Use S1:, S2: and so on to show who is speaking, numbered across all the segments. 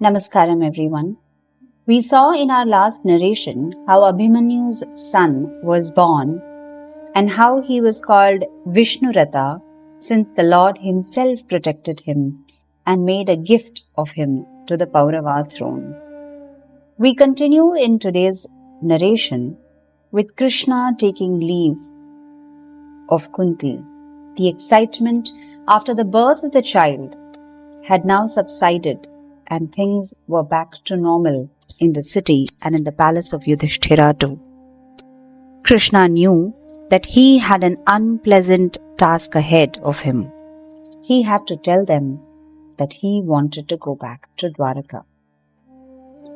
S1: Namaskaram everyone. We saw in our last narration how Abhimanyu's son was born and how he was called Vishnurata since the Lord himself protected him and made a gift of him to the Paurava throne. We continue in today's narration with Krishna taking leave of Kunti. The excitement after the birth of the child had now subsided and things were back to normal in the city and in the palace of Yudhishthira too. Krishna knew that he had an unpleasant task ahead of him. He had to tell them that he wanted to go back to Dwaraka.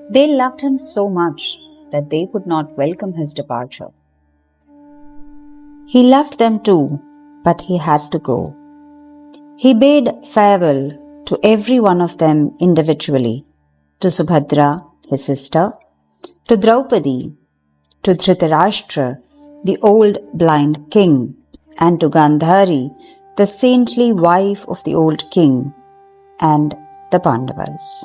S1: They loved him so much that they would not welcome his departure. He loved them too, but he had to go. He bade farewell to every one of them individually, to Subhadra, his sister, to Draupadi, to Dhritarashtra, the old blind king, and to Gandhari, the saintly wife of the old king, and the Pandavas.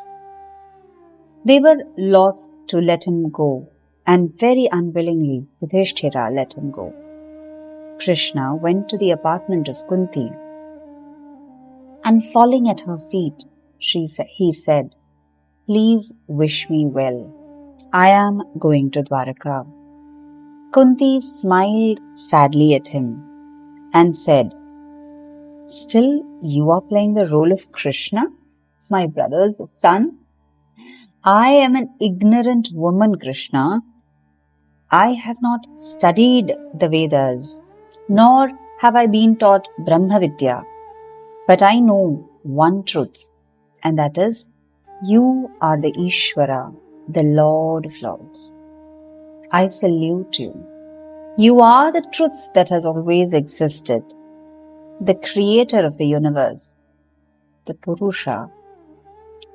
S1: They were loth to let him go, and very unwillingly Yudhishthira let him go. Krishna went to the apartment of Kunti, and falling at her feet, he said, "Please wish me well. I am going to Dwaraka." Kunti smiled sadly at him and said, "Still you are playing the role of Krishna, my brother's son? I am an ignorant woman, Krishna. I have not studied the Vedas, nor have I been taught Brahma Vidya. But I know one truth, and that is, you are the Ishvara, the Lord of Lords. I salute you. You are the truth that has always existed, the creator of the universe, the Purusha.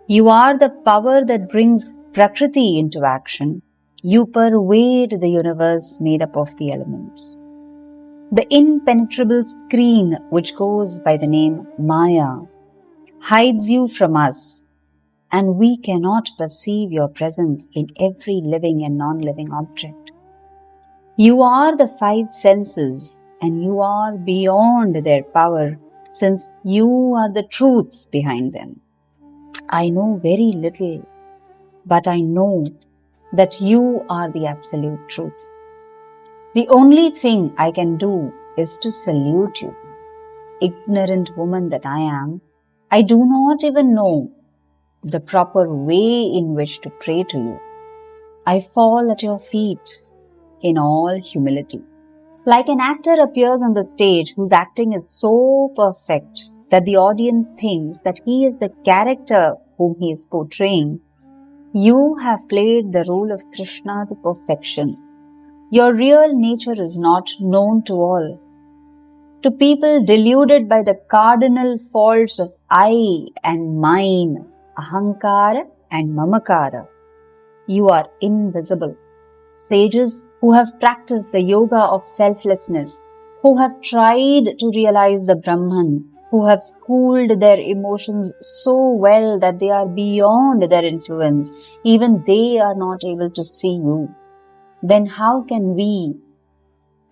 S1: You are the power that brings Prakriti into action. You pervade the universe made up of the elements. The impenetrable screen which goes by the name Maya hides you from us, and we cannot perceive your presence in every living and non-living object. You are the five senses, and you are beyond their power, since you are the truths behind them. I know very little, but I know that you are the absolute truth. The only thing I can do is to salute you. Ignorant woman that I am, I do not even know the proper way in which to pray to you. I fall at your feet in all humility. Like an actor appears on the stage whose acting is so perfect that the audience thinks that he is the character whom he is portraying, you have played the role of Krishna to perfection. Your real nature is not known to all. To people deluded by the cardinal faults of I and mine, ahankara and mamakara, you are invisible. Sages who have practiced the yoga of selflessness, who have tried to realize the Brahman, who have schooled their emotions so well that they are beyond their influence, even they are not able to see you. Then how can we,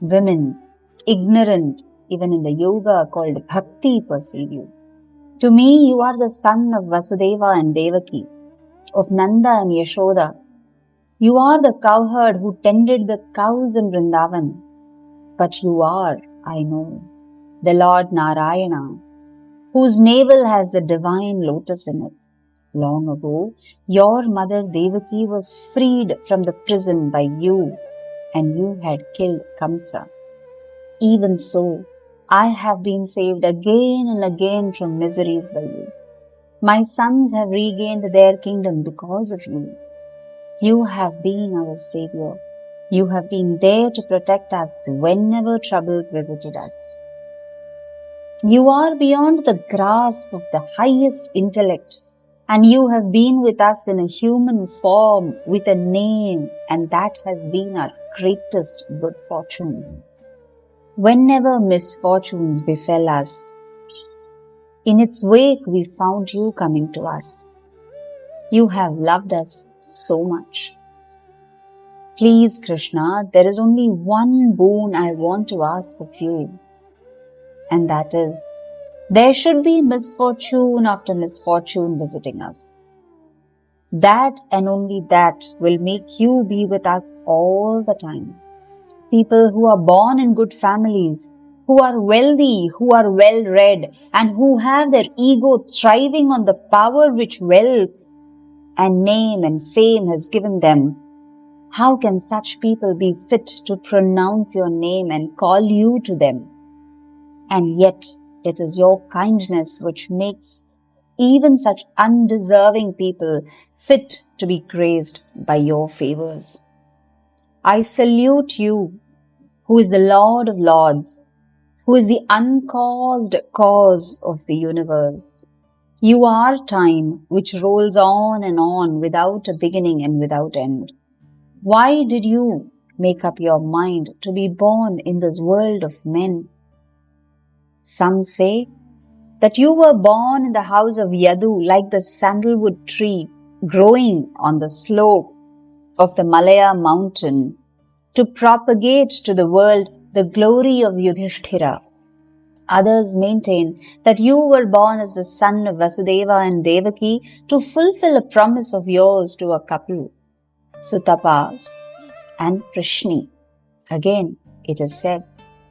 S1: women, ignorant even in the yoga called bhakti, perceive you? To me, you are the son of Vasudeva and Devaki, of Nanda and Yashoda. You are the cowherd who tended the cows in Vrindavan. But you are, I know, the Lord Narayana, whose navel has the divine lotus in it. Long ago, your mother Devaki was freed from the prison by you, and you had killed Kamsa. Even so, I have been saved again and again from miseries by you. My sons have regained their kingdom because of you. You have been our savior. You have been there to protect us whenever troubles visited us. You are beyond the grasp of the highest intellect, and you have been with us in a human form with a name, and that has been our greatest good fortune. Whenever misfortunes befell us, in its wake we found you coming to us. You have loved us so much. Please, Krishna, there is only one boon I want to ask of you, and that is, there should be misfortune after misfortune visiting us. That and only that will make you be with us all the time. People who are born in good families, who are wealthy, who are well-read, and who have their ego thriving on the power which wealth and name and fame has given them, how can such people be fit to pronounce your name and call you to them? And yet, it is your kindness which makes even such undeserving people fit to be graced by your favors. I salute you, who is the Lord of Lords, who is the uncaused cause of the universe. You are time which rolls on and on without a beginning and without end. Why did you make up your mind to be born in this world of men? Some say that you were born in the house of Yadu like the sandalwood tree growing on the slope of the Malaya mountain to propagate to the world the glory of Yudhishthira. Others maintain that you were born as the son of Vasudeva and Devaki to fulfill a promise of yours to a couple, Sutapas and Prishni. Again, it is said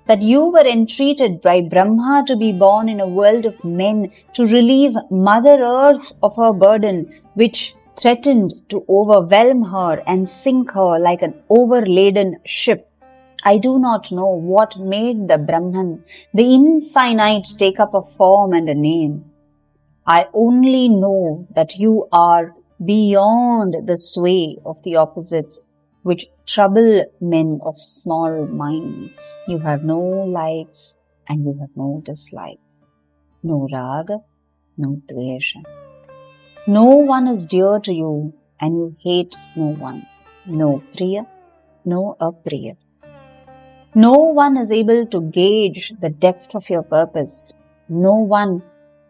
S1: that you were entreated by Brahma to be born in a world of men to relieve Mother Earth of her burden, which threatened to overwhelm her and sink her like an overladen ship. I do not know what made the Brahman, the infinite, take up a form and a name. I only know that you are beyond the sway of the opposites which trouble men of small minds. You have no likes and you have no dislikes, no raga, no dvesha. No one is dear to you and you hate no one, no priya, no apriya. No one is able to gauge the depth of your purpose. No one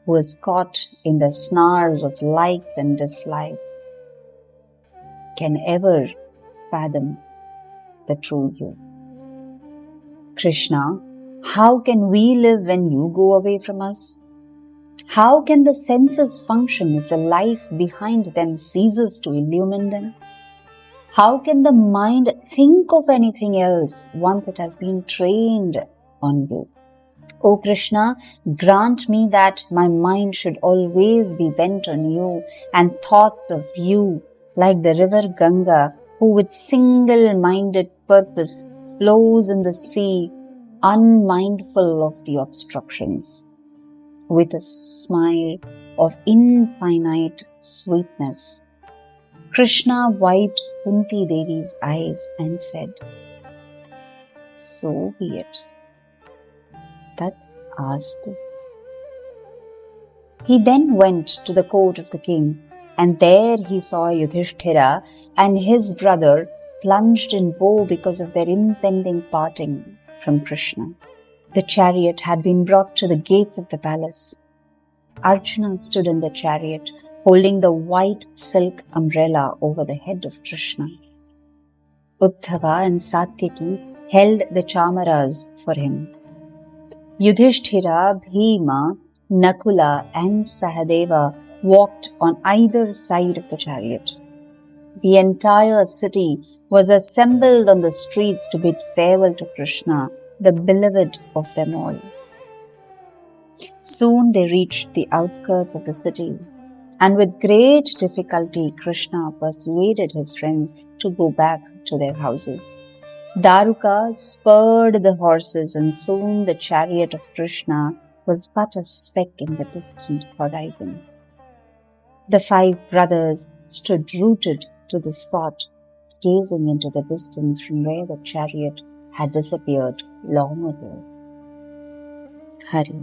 S1: who is caught in the snares of likes and dislikes can ever fathom the true you. Krishna, how can we live when you go away from us? How can the senses function if the life behind them ceases to illumine them? How can the mind think of anything else once it has been trained on you? O Krishna, grant me that my mind should always be bent on you and thoughts of you, like the river Ganga, who with single-minded purpose flows in the sea, unmindful of the obstructions. With a smile of infinite sweetness, Krishna wiped Kunti Devi's eyes and said, "So be it. Tat astu." He then went to the court of the king, and there he saw Yudhishthira and his brother plunged in woe because of their impending parting from Krishna. The chariot had been brought to the gates of the palace. Arjuna stood in the chariot, holding the white silk umbrella over the head of Krishna. Uddhava and Satyaki held the chamaras for him. Yudhishthira, Bhima, Nakula and Sahadeva walked on either side of the chariot. The entire city was assembled on the streets to bid farewell to Krishna, the beloved of them all. Soon they reached the outskirts of the city, and with great difficulty Krishna persuaded his friends to go back to their houses. Daruka spurred the horses, and soon the chariot of Krishna was but a speck in the distant horizon. The 5 brothers stood rooted to the spot, gazing into the distance from where the chariot had disappeared long ago. Hari.